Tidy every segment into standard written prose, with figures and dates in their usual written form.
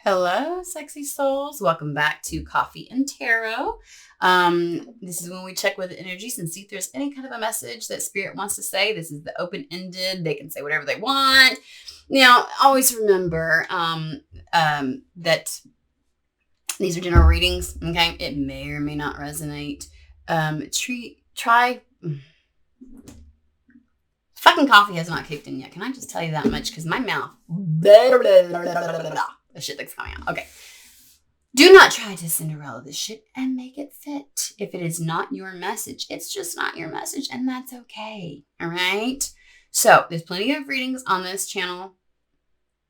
Hello, sexy souls. Welcome back to Coffee and Tarot. This is when we check with the energies and see if there's any kind of a message that Spirit wants to say. This is the open-ended. They can say whatever they want. Now, always remember that these are general readings, okay? It may or may not resonate. Try... Fucking coffee has not kicked in yet. Can I just tell you that much? Because my mouth... The shit that's coming out. Okay. Do not try to Cinderella this shit and make it fit. If it is not your message, it's just not your message, and that's okay. All right? So, there's plenty of readings on this channel.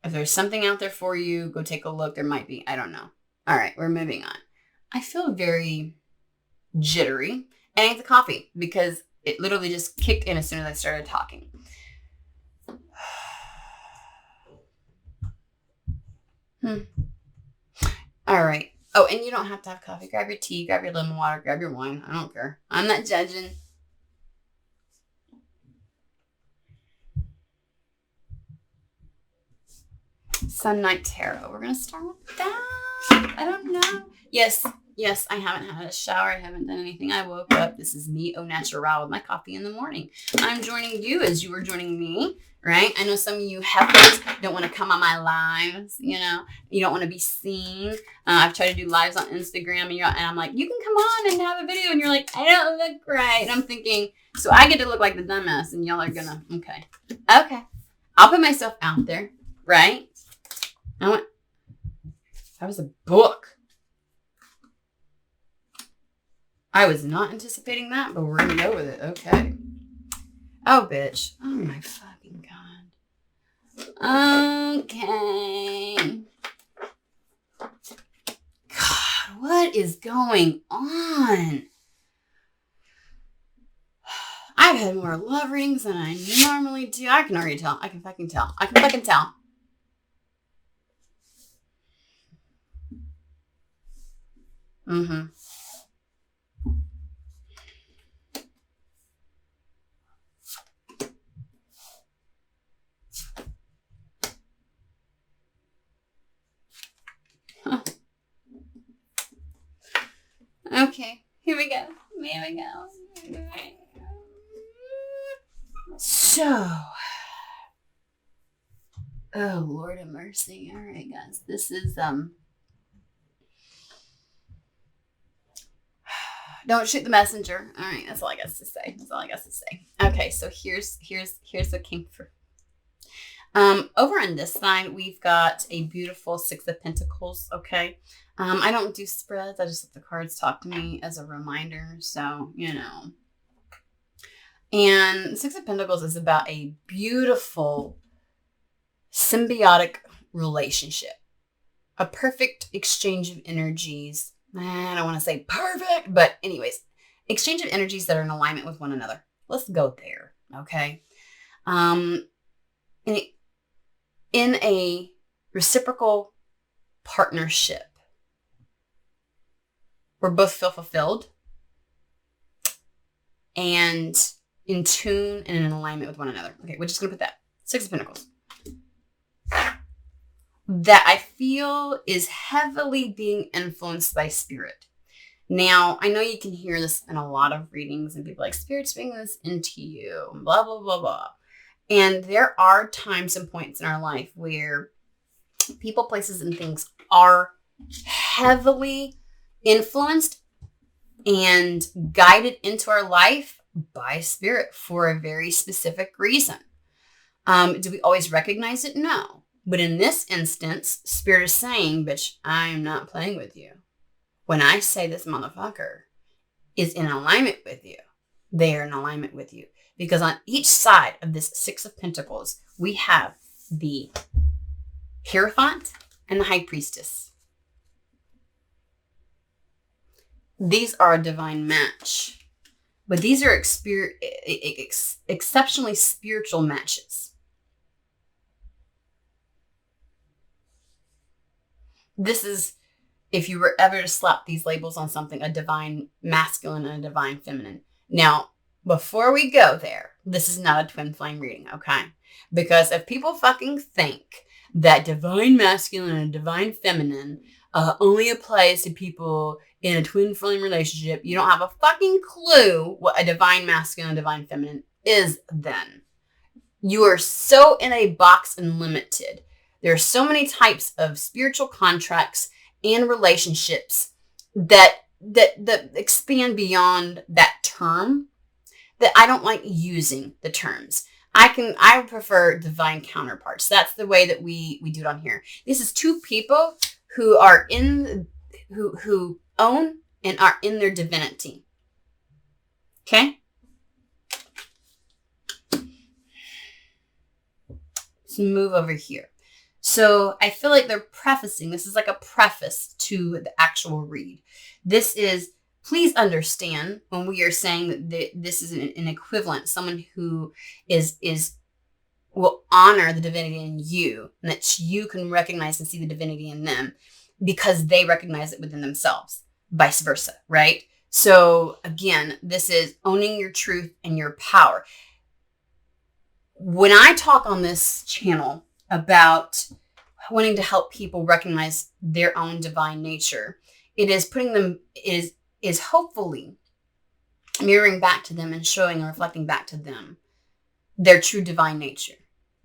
If there's something out there for you, go take a look. There might be. I don't know. All right, we're moving on. I feel very jittery, and I ate the coffee because it literally just kicked in as soon as I started talking. All right. Oh, and you don't have to have coffee. Grab your tea, grab your lemon water, grab your wine. I don't care. I'm not judging. Sun Night Tarot. We're going to start with that. I don't know. Yes, I haven't had a shower. I haven't done anything. I woke up. This is me, au natural, with my coffee in the morning. I'm joining you as you were joining me, right? I know some of you heifers don't want to come on my lives, you know. You don't want to be seen. I've tried to do lives on Instagram, and I'm like, you can come on and have a video, and you're like, I don't look right. And I'm thinking, so I get to look like the dumbass, and y'all are gonna, okay. I'll put myself out there, right? That was a book. I was not anticipating that, but we're gonna go with it. Okay. Oh, bitch. Oh, my fucking God. Okay. God, what is going on? I've had more love readings than I normally do. I can already tell. I can fucking tell. Okay, here we go. So, oh, Lord have mercy. All right, guys. This is, don't shoot the messenger. All right, that's all I got to say. Okay, so here's what came through. Over on this side, we've got a beautiful Six of Pentacles, okay? I don't do spreads. I just let the cards talk to me as a reminder. So, you know. And Six of Pentacles is about a beautiful symbiotic relationship. A perfect exchange of energies. I don't want to say perfect, but anyways, exchange of energies that are in alignment with one another. Let's go there, okay? In a reciprocal partnership, where both feel fulfilled and in tune and in alignment with one another. Okay, we're just going to put that. Six of Pentacles. That I feel is heavily being influenced by Spirit. Now, I know you can hear this in a lot of readings and people like, Spirit's bringing this into you, blah, blah, blah, blah. And there are times and points in our life where people, places, and things are heavily influenced and guided into our life by Spirit for a very specific reason. Do we always recognize it? No. But in this instance, Spirit is saying, bitch, I am not playing with you. When I say this motherfucker is in alignment with you, they are in alignment with you. Because on each side of this Six of Pentacles, we have the Hierophant and the High Priestess. These are a divine match. But these are exceptionally spiritual matches. This is, if you were ever to slap these labels on something, a divine masculine and a divine feminine. Now, before we go there, this is not a twin flame reading, okay? Because if people fucking think that divine masculine and divine feminine only applies to people in a twin flame relationship, you don't have a fucking clue what a divine masculine and divine feminine is then. You are so in a box and limited. There are so many types of spiritual contracts and relationships that expand beyond that term that I don't like using the terms. I prefer divine counterparts. That's the way that we do it on here. This is two people who are who own and are in their divinity. Okay? Let's move over here. So I feel like they're prefacing. This is like a preface to the actual read. This is, please understand when we are saying that this is an equivalent, someone who will honor the divinity in you, and that you can recognize and see the divinity in them because they recognize it within themselves, vice versa, right? So again, this is owning your truth and your power. When I talk on this channel about wanting to help people recognize their own divine nature, it is putting them, is hopefully mirroring back to them and showing and reflecting back to them their true divine nature.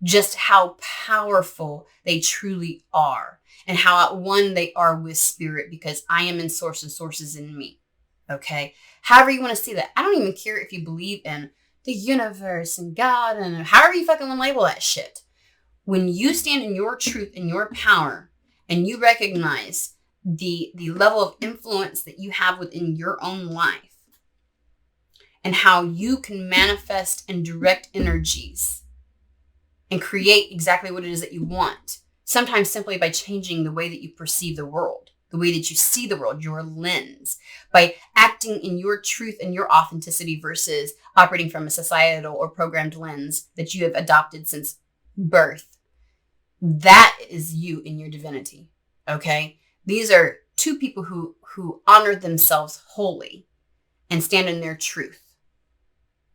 Just how powerful they truly are and how at one they are with spirit, because I am in source and source is in me. Okay. However you want to see that. I don't even care if you believe in the universe and God and however you fucking want to label that shit. When you stand in your truth and your power and you recognize the level of influence that you have within your own life and how you can manifest and direct energies and create exactly what it is that you want, sometimes simply by changing the way that you perceive the world, the way that you see the world, your lens, by acting in your truth and your authenticity versus operating from a societal or programmed lens that you have adopted since birth. That is you in your divinity. Okay. These are two people who honor themselves wholly and stand in their truth,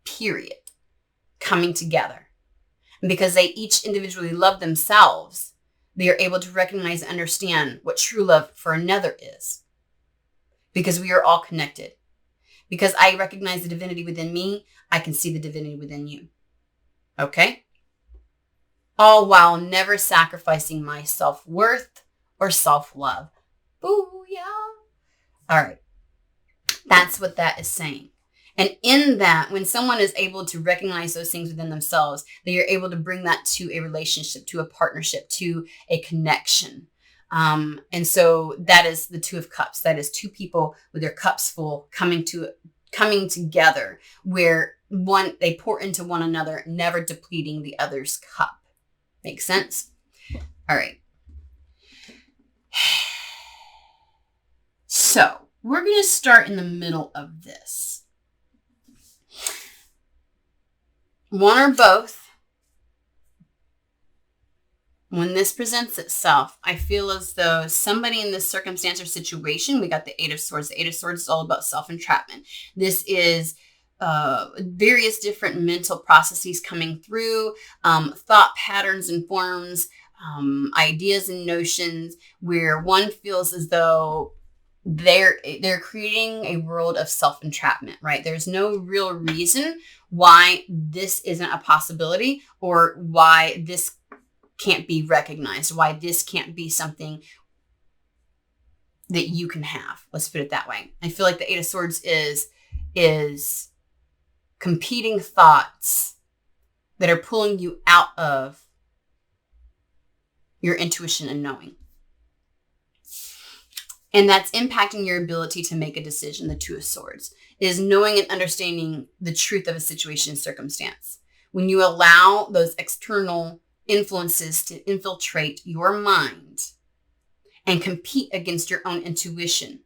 period, coming together. And because they each individually love themselves, they are able to recognize and understand what true love for another is. Because we are all connected. Because I recognize the divinity within me, I can see the divinity within you. Okay? All while never sacrificing my self-worth or self-love. Booyah. All right. That's what that is saying. And in that, when someone is able to recognize those things within themselves, they are able to bring that to a relationship, to a partnership, to a connection. And so that is the Two of Cups. That is two people with their cups full coming together, where they pour into one another, never depleting the other's cup. Make sense? All right. So we're going to start in the middle of this. One or both. When this presents itself, I feel as though somebody in this circumstance or situation, we got the Eight of Swords. The Eight of Swords is all about self-entrapment. This is various different mental processes coming through, thought patterns and forms, ideas and notions, where one feels as though they're creating a world of self-entrapment, right? There's no real reason why this isn't a possibility or why this can't be recognized, why this can't be something that you can have. Let's put it that way. I feel like the Eight of Swords is competing thoughts that are pulling you out of your intuition and knowing. And that's impacting your ability to make a decision. The Two of Swords is knowing and understanding the truth of a situation and circumstance. When you allow those external influences to infiltrate your mind and compete against your own intuition,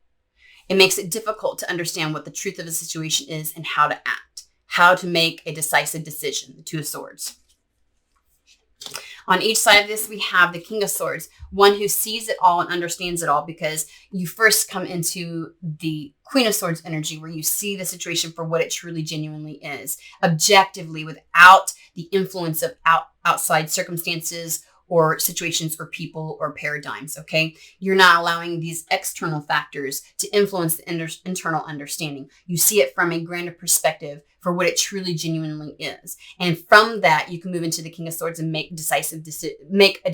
it makes it difficult to understand what the truth of a situation is and how to act, how to make a decisive decision. The Two of Swords. On each side of this, we have the King of Swords, one who sees it all and understands it all, because you first come into the Queen of Swords energy, where you see the situation for what it truly genuinely is, objectively, without the influence of outside circumstances or situations or people or paradigms, okay? You're not allowing these external factors to influence the internal understanding. You see it from a grander perspective for what it truly genuinely is. And from that, you can move into the King of Swords and make a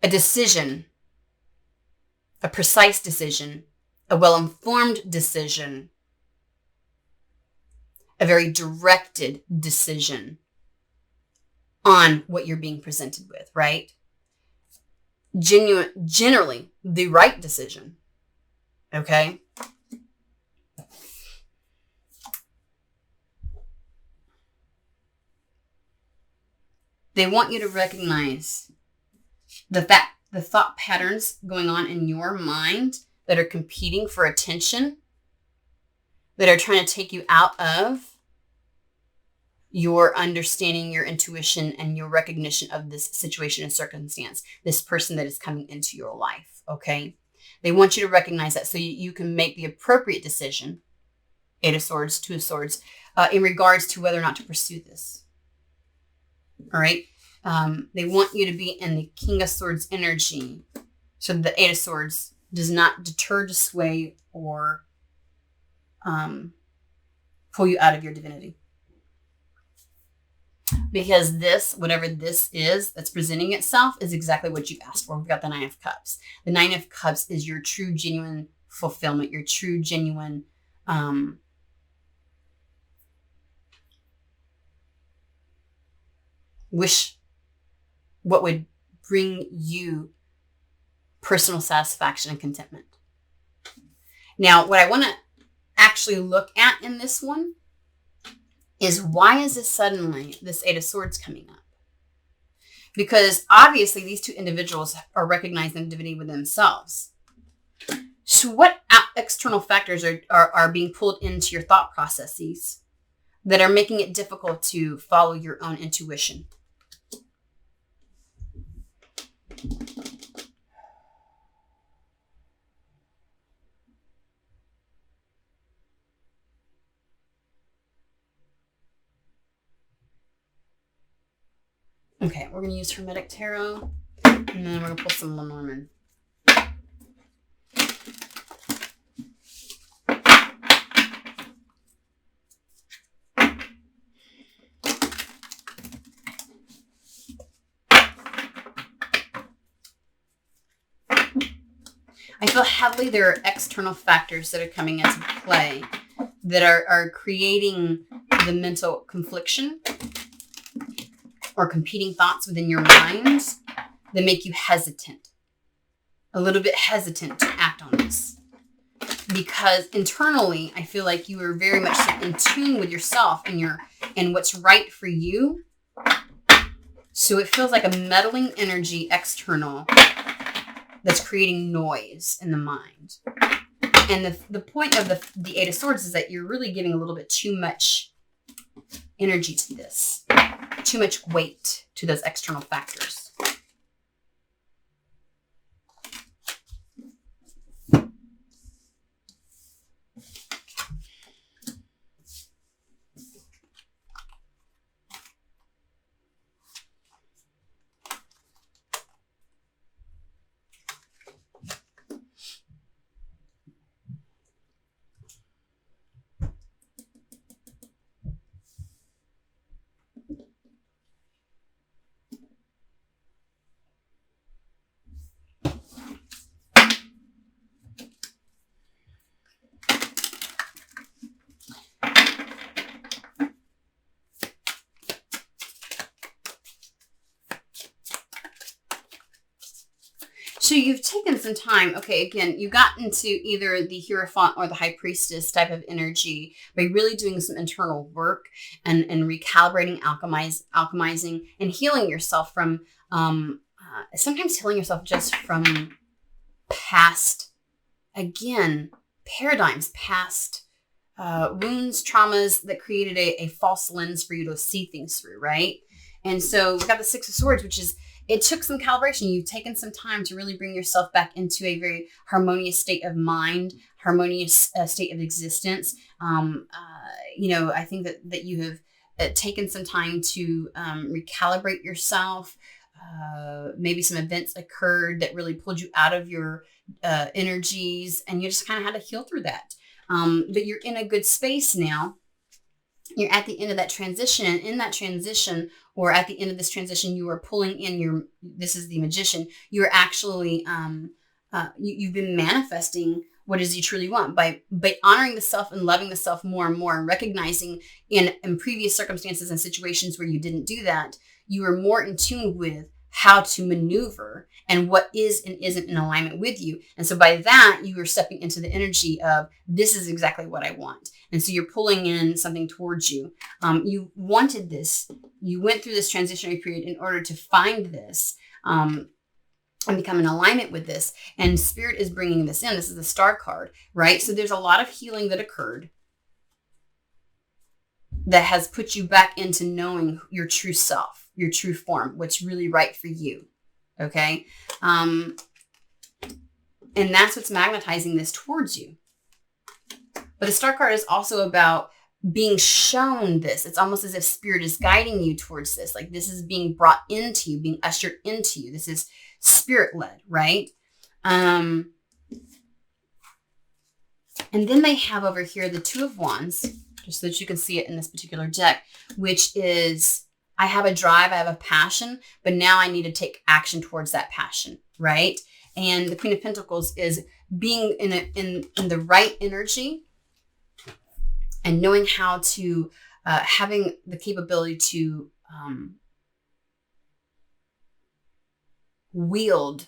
decision, a precise decision, a well-informed decision, a very directed decision on what you're being presented with, right? Generally, the right decision, okay? They want you to recognize the thought patterns going on in your mind that are competing for attention, that are trying to take you out of your understanding, your intuition, and your recognition of this situation and circumstance, this person that is coming into your life, okay? They want you to recognize that so you can make the appropriate decision, 8 of Swords, 2 of Swords, in regards to whether or not to pursue this, all right? They want you to be in the King of Swords energy so that the 8 of Swords does not deter, dissuade, or pull you out of your divinity. Because this, whatever this is that's presenting itself, is exactly what you've asked for. We've got the 9 of Cups. The 9 of Cups is your true, genuine fulfillment, your true, genuine wish, what would bring you personal satisfaction and contentment. Now, what I want to actually look at in this one is, why is this suddenly this 8 of Swords coming up? Because obviously these two individuals are recognizing divinity within themselves. So what external factors are being pulled into your thought processes that are making it difficult to follow your own intuition? Okay, we're going to use Hermetic Tarot, and then we're going to pull some Lenormand. I feel heavily there are external factors that are coming into play that are creating the mental confliction or competing thoughts within your mind that make you hesitant, a little bit hesitant to act on this. Because internally, I feel like you are very much in tune with yourself and what's right for you. So it feels like a meddling energy external that's creating noise in the mind. And the point of the 8 of Swords is that you're really giving a little bit too much energy to this, too much weight to those external factors. So you've taken some time. Okay, again, you got into either the Hierophant or the High Priestess type of energy by really doing some internal work and recalibrating, alchemizing, and healing yourself from, sometimes healing yourself just from past, again, paradigms, past wounds, traumas that created a false lens for you to see things through, right? And so we've got the 6 of Swords, which is, it took some calibration. You've taken some time to really bring yourself back into a very harmonious state of mind, harmonious state of existence. I think that you have taken some time to recalibrate yourself. Maybe some events occurred that really pulled you out of your energies, and you just kind of had to heal through that. But you're in a good space now. You're at the end of that transition, and in that transition, or at the end of this transition, you are pulling in this is the magician. You're actually, you've been manifesting what is you truly want by honoring the self and loving the self more and more, and recognizing in previous circumstances and situations where you didn't do that, you are more in tune with how to maneuver and what is and isn't in alignment with you. And so by that, you are stepping into the energy of, this is exactly what I want. And so you're pulling in something towards you. You wanted this. You went through this transitionary period in order to find this and become in alignment with this. And Spirit is bringing this in. This is the Star card, right? So there's a lot of healing that occurred that has put you back into knowing your true self, your true form, what's really right for you. Okay. And that's what's magnetizing this towards you. But the Star card is also about being shown this. It's almost as if Spirit is guiding you towards this. Like this is being brought into you, being ushered into you. This is Spirit led, right? And then they have over here the Two of Wands, just so that you can see it in this particular deck, which is, I have a drive, I have a passion, but now I need to take action towards that passion, right? And the Queen of Pentacles is being in the right energy and knowing how to, having the capability to wield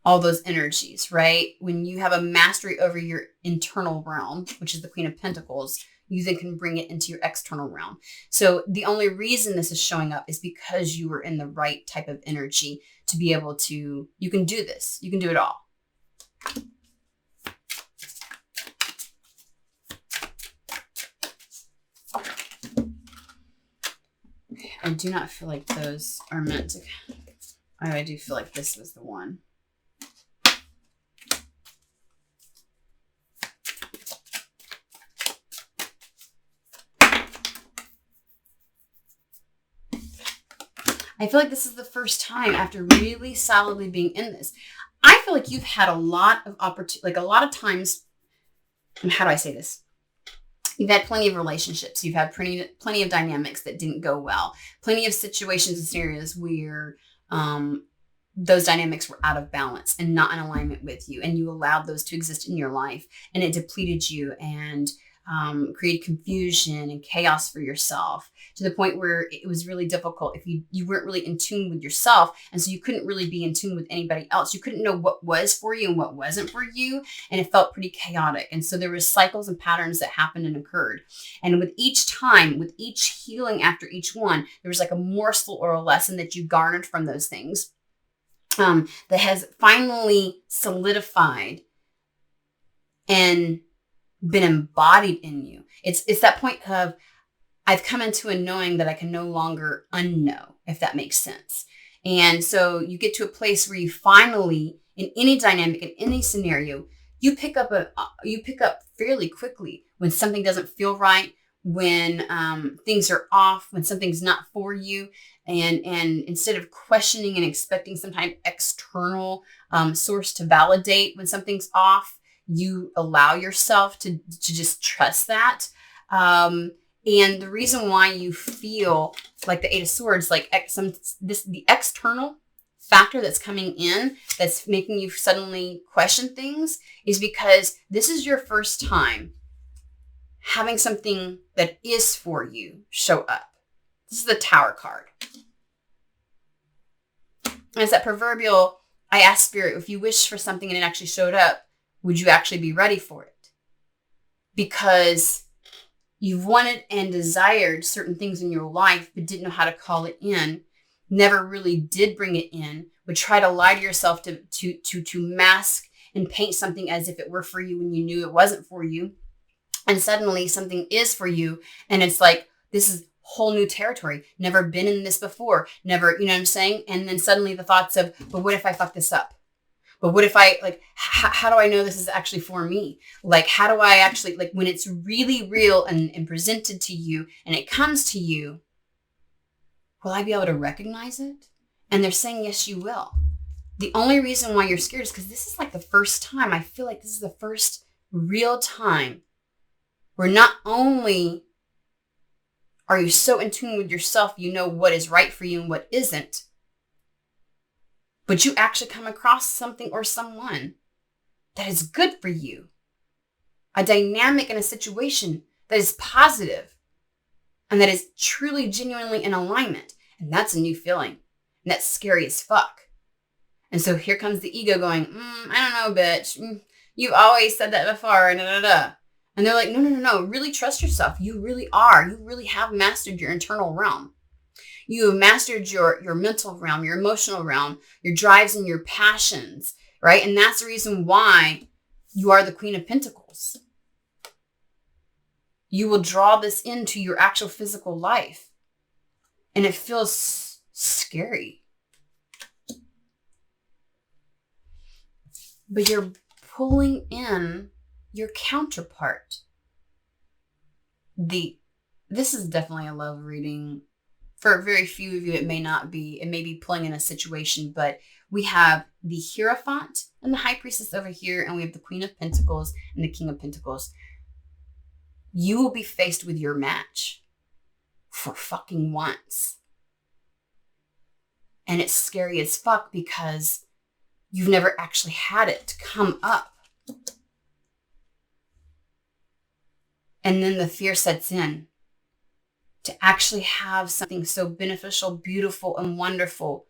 all those energies, right? When you have a mastery over your internal realm, which is the Queen of Pentacles, you then can bring it into your external realm. So the only reason this is showing up is because you were in the right type of energy to be able to, you can do this. You can do it all. I do not feel like those are meant to, I do feel like this was the one. I feel like this is the first time after really solidly being in this. I feel like you've had a lot of opportunity, like a lot of times, and how do I say this? You've had plenty of relationships. You've had plenty of dynamics that didn't go well. Plenty of situations and scenarios where those dynamics were out of balance and not in alignment with you. And you allowed those to exist in your life, and it depleted you and created confusion and chaos for yourself, to the point where it was really difficult if you weren't really in tune with yourself. And so you couldn't really be in tune with anybody else. You couldn't know what was for you and what wasn't for you. And it felt pretty chaotic. And so there was cycles and patterns that happened and occurred. And with each time, with each healing after each one, there was like a morsel or a lesson that you garnered from those things that has finally solidified and been embodied in you. It's that point of, I've come into a knowing that I can no longer unknow, if that makes sense. And so you get to a place where you finally, in any dynamic, in any scenario, you pick up fairly quickly when something doesn't feel right, when things are off, when something's not for you. And instead of questioning and expecting some type of external source to validate when something's off, you allow yourself to just trust that. And the reason why you feel like the Eight of Swords, like the external factor that's coming in, that's making you suddenly question things, is because this is your first time having something that is for you show up. This is the Tower card. And it's that proverbial, I asked Spirit, if you wish for something and it actually showed up, would you actually be ready for it? Because you've wanted and desired certain things in your life, but didn't know how to call it in, never really did bring it in, would try to lie to yourself to mask and paint something as if it were for you when you knew it wasn't for you. And suddenly something is for you. And it's like, this is whole new territory. Never been in this before. Never, you know what I'm saying? And then suddenly the thoughts of, but what if I fuck this up? But what if I like, how do I know this is actually for me? Like, how do I actually, like, when it's really real and presented to you and it comes to you, will I be able to recognize it? And they're saying, yes, you will. The only reason why you're scared is because this is like the first time, I feel like this is the first real time where not only are you so in tune with yourself, you know what is right for you and what isn't, but you actually come across something or someone that is good for you. A dynamic in a situation that is positive and that is truly, genuinely in alignment. And that's a new feeling. And that's scary as fuck. And so here comes the ego going, I don't know, bitch. You've always said that before. And they're like, no. Really trust yourself. You really are. You really have mastered your internal realm. You have mastered your mental realm, your emotional realm, your drives and your passions, right? And that's the reason why you are the Queen of Pentacles. You will draw this into your actual physical life. And it feels scary. But you're pulling in your counterpart. This is definitely a love reading. For very few of you, it may not be. It may be pulling in a situation, but we have the Hierophant and the High Priestess over here, and we have the Queen of Pentacles and the King of Pentacles. You will be faced with your match for fucking once. And it's scary as fuck because you've never actually had it come up. And then the fear sets in. To actually have something so beneficial, beautiful, and wonderful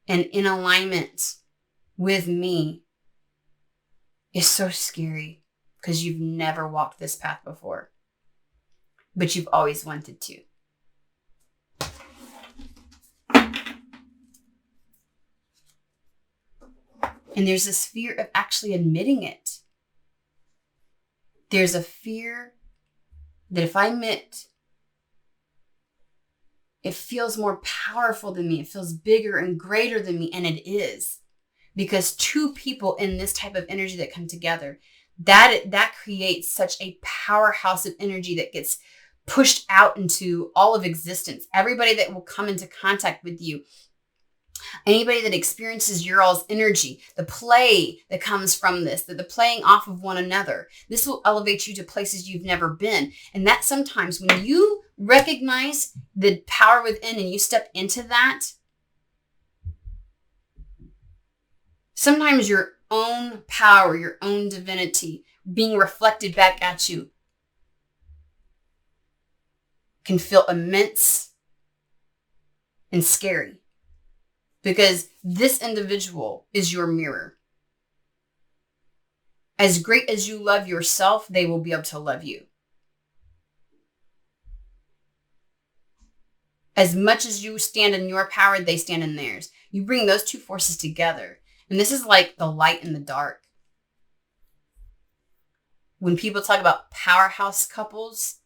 and in alignment with me is so scary because you've never walked this path before, but you've always wanted to. And there's this fear of actually admitting it. There's a fear that if I admit, it feels more powerful than me. It feels bigger and greater than me. And it is. Because two people in this type of energy that come together, that creates such a powerhouse of energy that gets pushed out into all of existence. Everybody that will come into contact with you, anybody that experiences your all's energy, the play that comes from this, the playing off of one another, this will elevate you to places you've never been. And that sometimes when you recognize the power within and you step into that, sometimes your own power, your own divinity being reflected back at you can feel immense and scary. Because this individual is your mirror. As great as you love yourself, they will be able to love you. As much as you stand in your power, they stand in theirs. You bring those two forces together. And this is like the light and the dark. When people talk about powerhouse couples,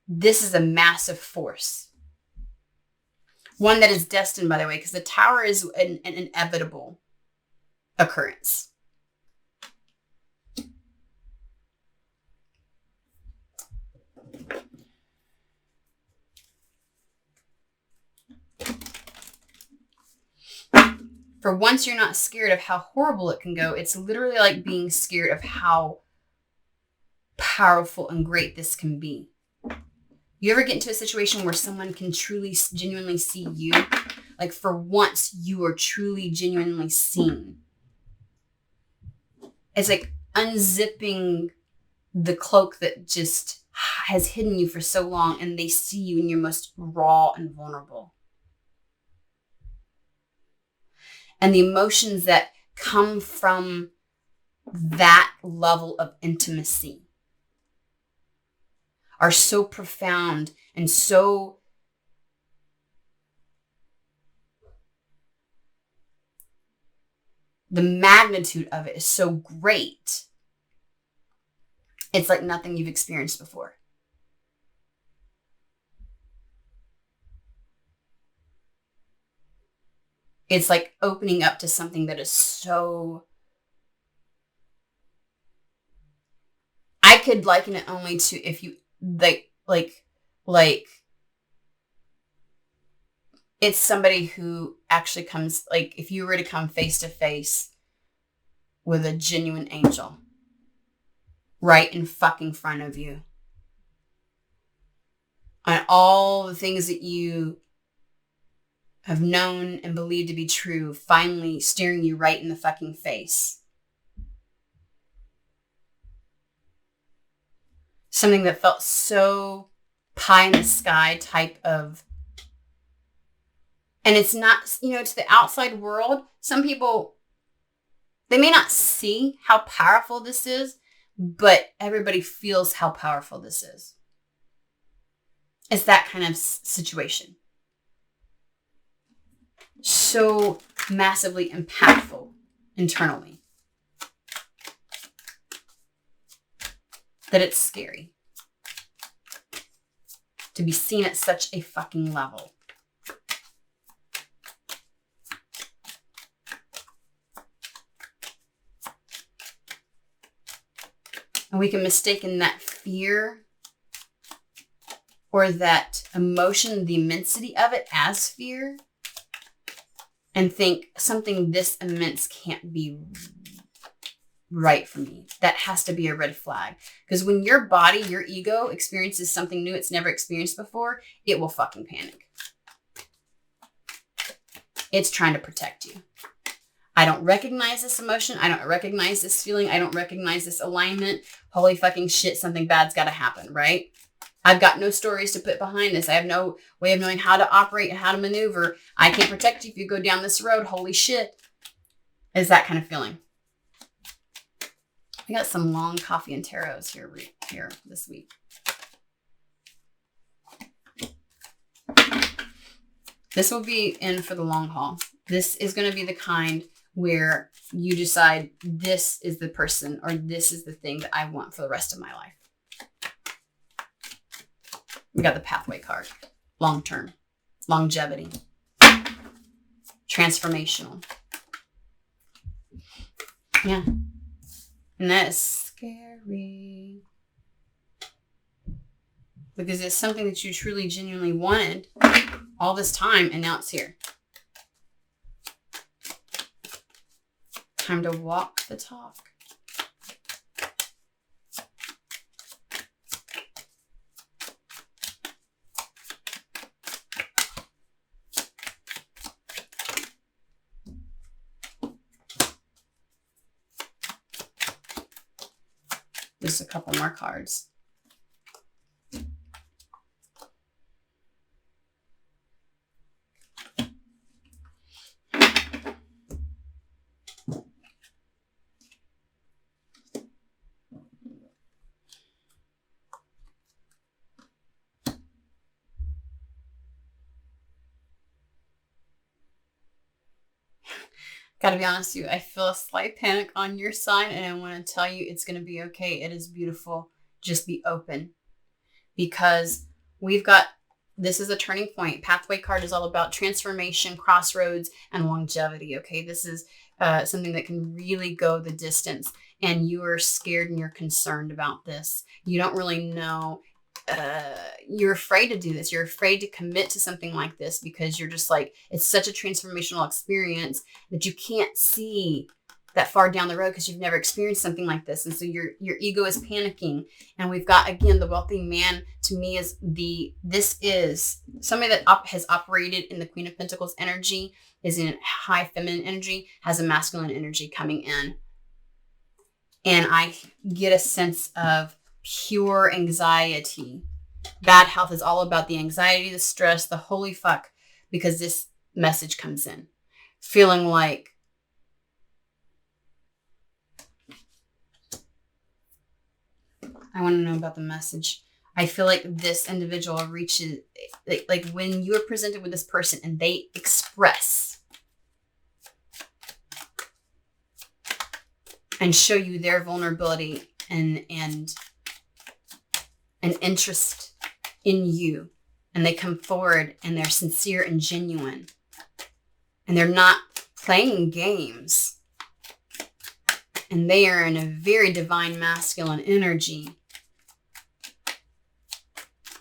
this is a massive force. One that is destined, by the way, because the Tower is an inevitable occurrence. For once you're not scared of how horrible it can go, it's literally like being scared of how powerful and great this can be. You ever get into a situation where someone can truly, genuinely see you? Like for once, you are truly, genuinely seen. It's like unzipping the cloak that just has hidden you for so long, and they see you in your most raw and vulnerable. And the emotions that come from that level of intimacy are so profound and so the magnitude of it is so great. It's like nothing you've experienced before. It's like opening up to something that is so... I could liken it only to if you like it's somebody who actually comes, like if you were to come face to face with a genuine angel right in fucking front of you, and all the things that you have known and believed to be true finally staring you right in the fucking face. Something that felt so pie in the sky type of... And it's not, to the outside world, some people, they may not see how powerful this is, but everybody feels how powerful this is. It's that kind of situation. So massively impactful internally that it's scary to be seen at such a fucking level. And we can mistake that fear or that emotion, the immensity of it, as fear, and think something this immense can't be right for me. That has to be a red flag. Because when your body, your ego, experiences something new it's never experienced before, it will fucking panic. It's trying to protect you. I don't recognize this emotion. I don't recognize this feeling. I don't recognize this alignment. Holy fucking shit, something bad's got to happen, right? I've got no stories to put behind this. I have no way of knowing how to operate and how to maneuver. I can't protect you if you go down this road. Holy shit. Is that kind of feeling. We got some long coffee and tarots here this week. This will be in for the long haul. This is going to be the kind where you decide this is the person or this is the thing that I want for the rest of my life. We got the pathway card. Long-term. Longevity. Transformational. Yeah. And that is scary. Because it's something that you truly, genuinely wanted all this time, and now it's here. Time to walk the talk. Just a couple more cards. Gotta be honest with you, I feel a slight panic on your side, and I want to tell you it's going to be okay. It is beautiful. Just be open. Because this is a turning point. Pathway card is all about transformation, crossroads, and longevity, okay? This is something that can really go the distance, and you are scared and you're concerned about this. You don't really know. You're afraid to do this. You're afraid to commit to something like this because you're just like, it's such a transformational experience that you can't see that far down the road because you've never experienced something like this. And so your ego is panicking. And we've got, again, the wealthy man to me this is somebody that has operated in the Queen of Pentacles energy, is in high feminine energy, has a masculine energy coming in. And I get a sense of pure anxiety. Bad health is all about the anxiety, the stress, the holy fuck, because this message comes in. Feeling like I want to know about the message. I feel like this individual reaches, like when you are presented with this person and they express and show you their vulnerability and an interest in you, and they come forward and they're sincere and genuine, and they're not playing games, and they are in a very divine masculine energy,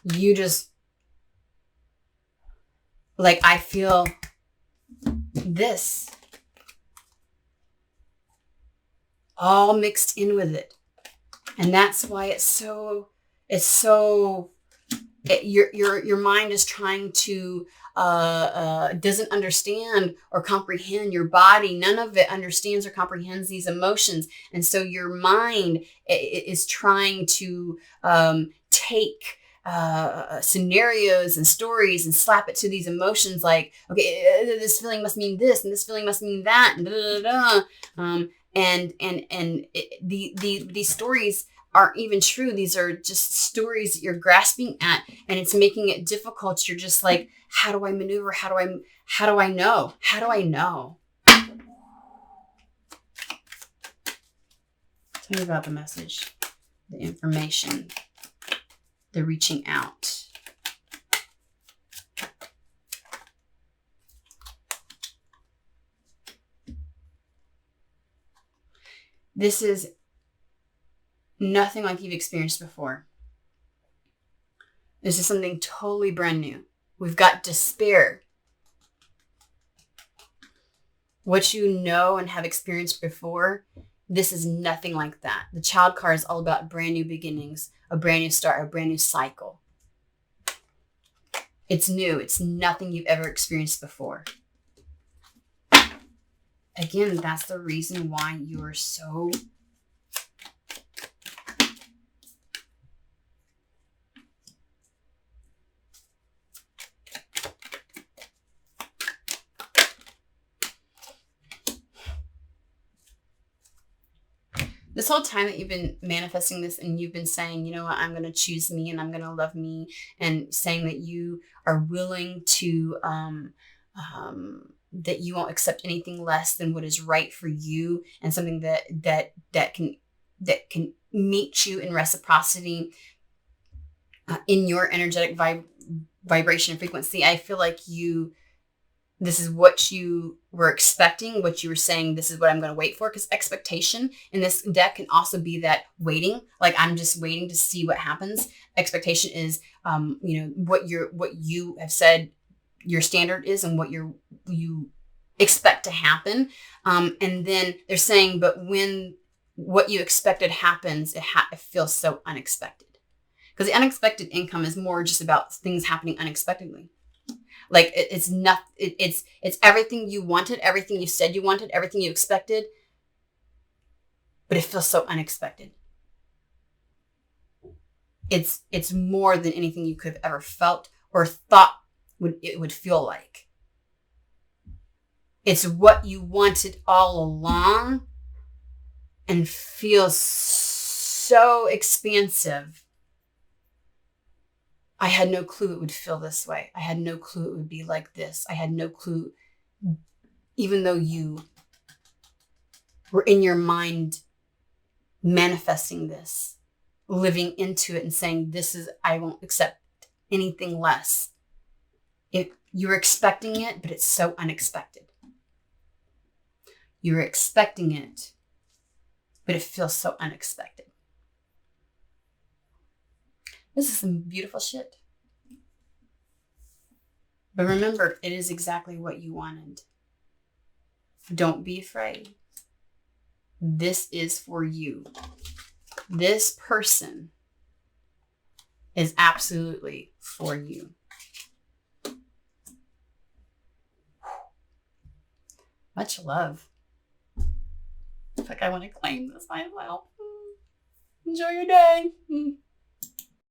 you just, like, I feel this all mixed in with it. And that's why your mind is trying to, doesn't understand or comprehend your body. None of it understands or comprehends these emotions. And so your mind is trying to take scenarios and stories and slap it to these emotions, like, okay, this feeling must mean this, and this feeling must mean that, and da da da. These stories aren't even true. These are just stories that you're grasping at, and it's making it difficult. You're just like, how do I maneuver? How do I know? How do I know? Tell me about the message, the information, the reaching out. This is nothing like you've experienced before. This is something totally brand new. We've got despair. What you know and have experienced before, this is nothing like that. The child card is all about brand new beginnings, a brand new start, a brand new cycle. It's new. It's nothing you've ever experienced before. Again, that's the reason why you're so this whole time that you've been manifesting this, and you've been saying, you know what, I'm going to choose me and I'm going to love me, and saying that you are willing to, that you won't accept anything less than what is right for you, and something that can meet you in reciprocity, in your energetic vibration and frequency. I feel like this is what you were expecting, what you were saying, this is what I'm going to wait for. Because expectation in this deck can also be that waiting, like, I'm just waiting to see what happens. Expectation is, what you have said your standard is, and what you expect to happen. And then they're saying, but when what you expected happens, it feels so unexpected. Because the unexpected income is more just about things happening unexpectedly. Like, it's everything you wanted, everything you said you wanted, everything you expected, but it feels so unexpected. It's more than anything you could have ever felt or thought it would feel like. It's what you wanted all along, and feels so expansive. I had no clue it would feel this way. I had no clue it would be like this. I had no clue, even though you were in your mind manifesting this, living into it and saying, I won't accept anything less. You were expecting it, but it's so unexpected. You were expecting it, but it feels so unexpected. This is some beautiful shit. But remember, it is exactly what you wanted. Don't be afraid. This is for you. This person is absolutely for you. Much love. I feel like I want to claim this myself. Enjoy your day.